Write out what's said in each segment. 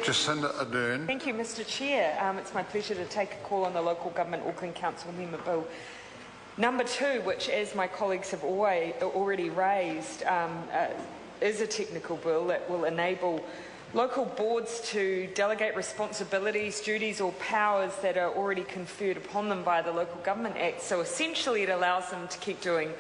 Jacinda Ardern. Thank you, Mr Chair. It's my pleasure to take a call on the Local Government Auckland Council Amendment Bill number 2, which, as my colleagues have already raised, is a technical bill that will enable local boards to delegate responsibilities, duties or powers that are already conferred upon them by the Local Government Act. So essentially it allows them to keep doing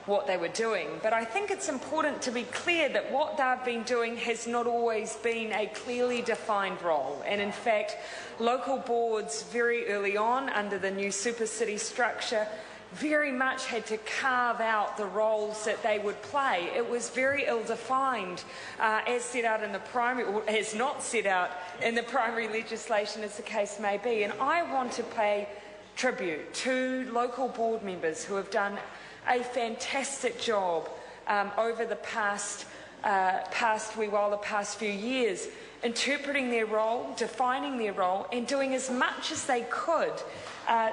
what they were doing. But I think it's important to be clear that what they've been doing has not always been a clearly defined role. And in fact, local boards very early on under the new super city structure very much had to carve out the roles that they would play. It was very ill-defined, as set out in the primary, or as not set out in the primary legislation, as the case may be. And I want to pay tribute to local board members who have done a fantastic job over the past few years, interpreting their role, defining their role, and doing as much as they could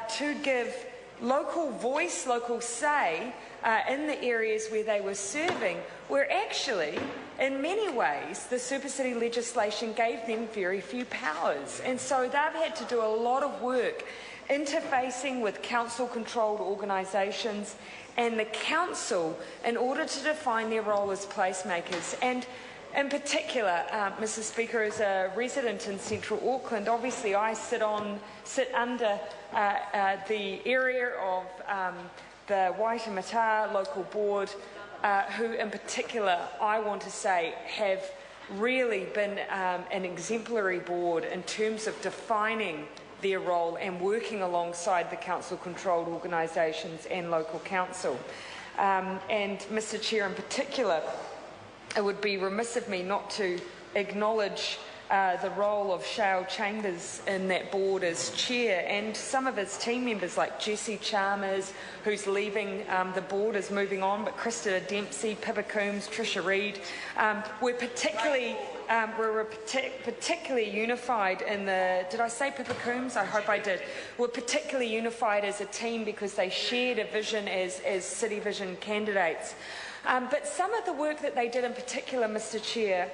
to give local voice, local say in the areas where they were serving, where actually, in many ways, the super city legislation gave them very few powers. And so they've had to do a lot of work interfacing with council-controlled organisations and the council in order to define their role as placemakers. And in particular, Mr Speaker, as a resident in central Auckland, obviously I sit under the area of the Waitemata local board, who in particular, I want to say, have really been an exemplary board in terms of defining their role and working alongside the council-controlled organisations and local council. And Mr Chair, in particular, it would be remiss of me not to acknowledge the role of Shale Chambers in that board as chair, and some of his team members like Jessie Chalmers, who's leaving the board, is moving on, but Krista Dempsey, Pippa Coombs, Tricia Reid were particularly unified in the, did I say Pippa Coombs? I hope I did. Were particularly unified as a team because they shared a vision as City Vision candidates. But some of the work that they did in particular, Mr Chair,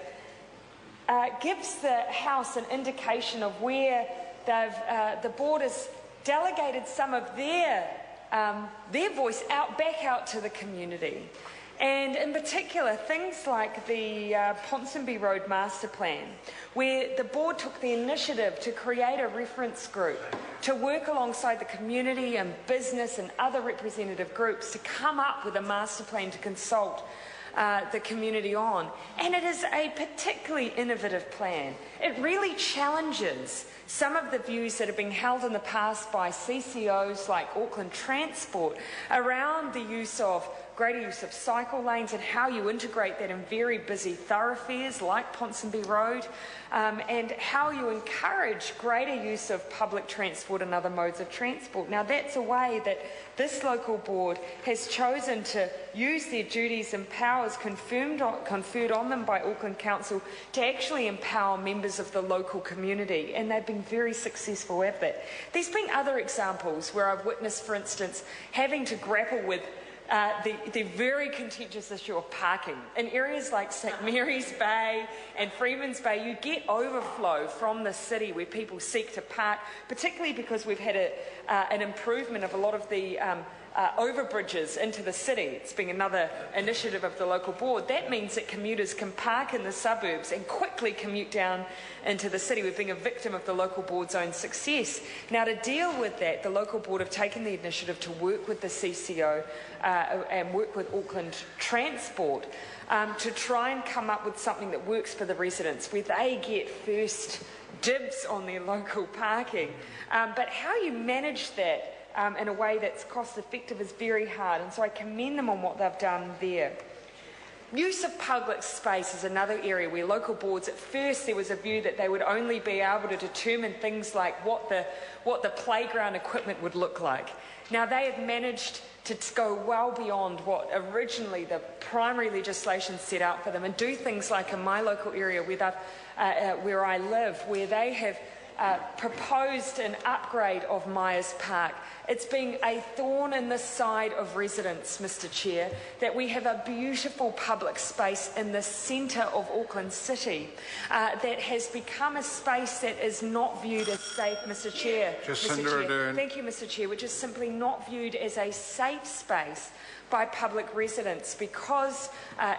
gives the House an indication of where the board has delegated some of their voice back out to the community. And in particular, things like the Ponsonby Road Master Plan, where the board took the initiative to create a reference group to work alongside the community and business and other representative groups to come up with a master plan to consult the community on. And it is a particularly innovative plan. It really challenges some of the views that have been held in the past by CCOs like Auckland Transport around the greater use of cycle lanes and how you integrate that in very busy thoroughfares like Ponsonby Road, and how you encourage greater use of public transport and other modes of transport. Now, that's a way that this local board has chosen to use their duties and powers conferred on them by Auckland Council to actually empower members of the local community, and they've been very successful at that. There's been other examples where I've witnessed, for instance, having to grapple with the very contentious issue of parking. In areas like St Mary's Bay and Freeman's Bay, you get overflow from the city where people seek to park, particularly because we've had an improvement of a lot of the overbridges into the city. It's been another initiative of the local board. That means that commuters can park in the suburbs and quickly commute down into the city. We've been a victim of the local board's own success. Now, to deal with that, the local board have taken the initiative to work with the CCO and work with Auckland Transport to try and come up with something that works for the residents, where they get first dibs on their local parking. But how you manage that in a way that's cost effective is very hard, and so I commend them on what they've done there. Use of public space is another area where local boards, at first there was a view that they would only be able to determine things like what the playground equipment would look like. Now, they have managed to go well beyond what originally the primary legislation set out for them and do things like in my local area where I live, where they have proposed an upgrade of Myers Park. It's been a thorn in the side of residents, Mr Chair, that we have a beautiful public space in the centre of Auckland City that has become a space that is not viewed as safe, Mr Chair. Thank you, Mr Chair, which is simply not viewed as a safe space by public residents because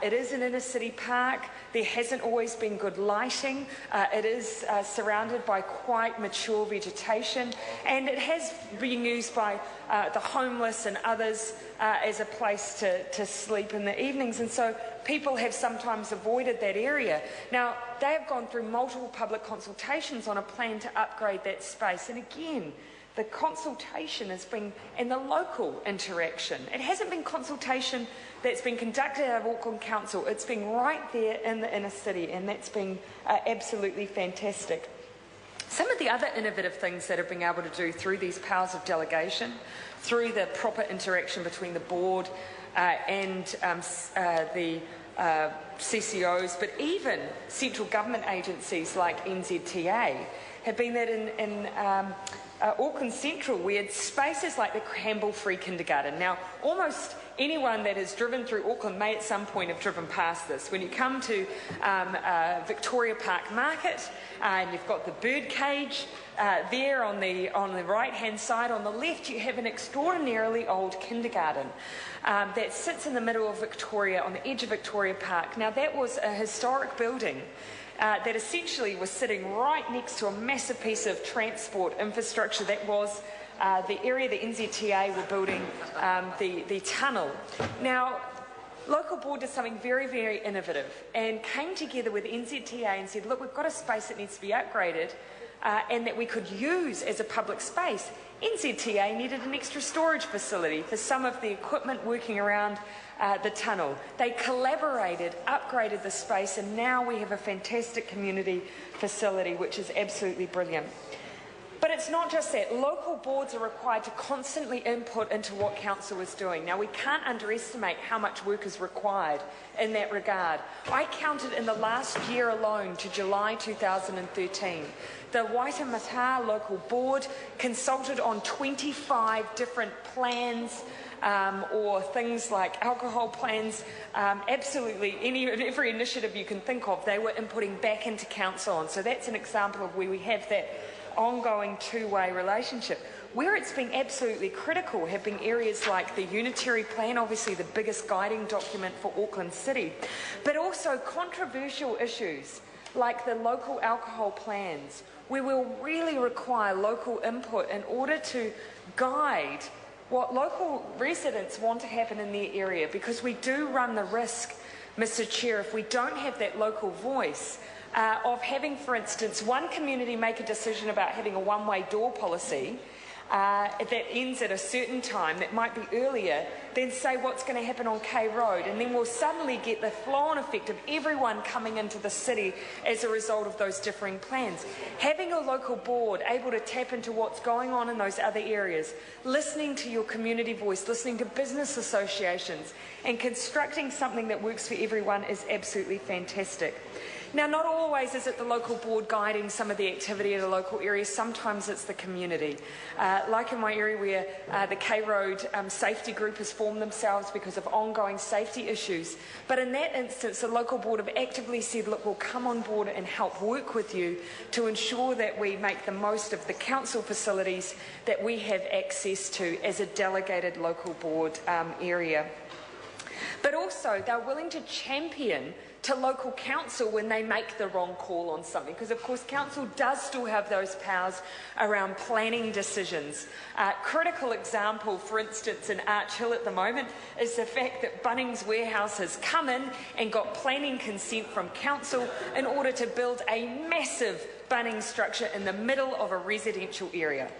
it is an inner city park. There hasn't always been good lighting. It is surrounded by quite mature vegetation, and it has been used by the homeless and others as a place to sleep in the evenings, and so people have sometimes avoided that area. Now, they have gone through multiple public consultations on a plan to upgrade that space, and again, the consultation has been in the local interaction. It hasn't been consultation that's been conducted out of Auckland Council. It's been right there in the inner city, and that's been absolutely fantastic. Some of the other innovative things that have been able to do through these powers of delegation, through the proper interaction between the board and the CCOs, but even central government agencies like NZTA, have been that in Auckland Central, we had spaces like the Campbell Free Kindergarten. Now, almost anyone that has driven through Auckland may at some point have driven past this. When you come to Victoria Park Market, and you've got the bird cage there on the right-hand side. On the left, you have an extraordinarily old kindergarten that sits in the middle of Victoria, on the edge of Victoria Park. Now, that was a historic building that essentially was sitting right next to a massive piece of transport infrastructure that was the area the NZTA were building the tunnel. Now, local board did something very, very innovative and came together with NZTA and said, look, we've got a space that needs to be upgraded and that we could use as a public space. NZTA needed an extra storage facility for some of the equipment working around the tunnel. They collaborated, upgraded the space, and now we have a fantastic community facility, which is absolutely brilliant. But it's not just that. Local boards are required to constantly input into what council is doing. Now, we can't underestimate how much work is required in that regard. I counted in the last year alone to July 2013. The Waitemata local board consulted on 25 different plans or things like alcohol plans, absolutely every initiative you can think of, they were inputting back into council on. So that's an example of where we have that ongoing two-way relationship. Where it's been absolutely critical have been areas like the unitary plan, obviously the biggest guiding document for Auckland City, but also controversial issues like the local alcohol plans, where we'll really require local input in order to guide what local residents want to happen in their area, because we do run the risk, Mr Chair, if we don't have that local voice, of having, for instance, one community make a decision about having a one-way door policy that ends at a certain time, that might be earlier, then say what's going to happen on K Road, and then we'll suddenly get the flow-on effect of everyone coming into the city as a result of those differing plans. Having a local board able to tap into what's going on in those other areas, listening to your community voice, listening to business associations, and constructing something that works for everyone is absolutely fantastic. Now, not always is it the local board guiding some of the activity in a local area. Sometimes it's the community. Like in my area where the K Road safety group has formed themselves because of ongoing safety issues. But in that instance, the local board have actively said, look, we'll come on board and help work with you to ensure that we make the most of the council facilities that we have access to as a delegated local board area. But also, they're willing to champion to local council when they make the wrong call on something, because of course council does still have those powers around planning decisions. Critical example, for instance, in Arch Hill at the moment is the fact that Bunnings Warehouse has come in and got planning consent from council in order to build a massive Bunnings structure in the middle of a residential area.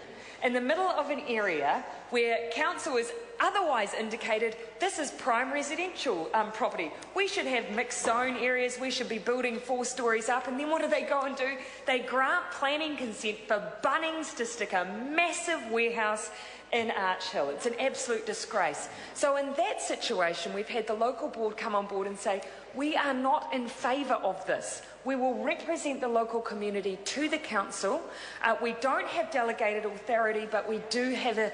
In the middle of an area where council has otherwise indicated this is prime residential property. We should have mixed zone areas, we should be building 4 stories up, and then what do they go and do? They grant planning consent for Bunnings to stick a massive warehouse in Arch Hill. It's an absolute disgrace. So in that situation, we've had the local board come on board and say, we are not in favour of this. We will represent the local community to the council. We don't have delegated authority, but we do have a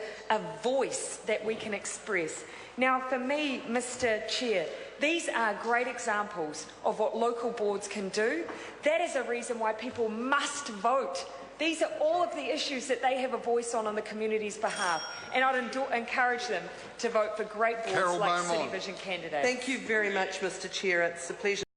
voice that we can express. Now, for me, Mr. Chair, these are great examples of what local boards can do. That is a reason why people must vote. These are all of the issues that they have a voice on the community's behalf, and I'd encourage them to vote for great boards like City Vision candidates. Thank you very much, Mr. Chair. It's a pleasure.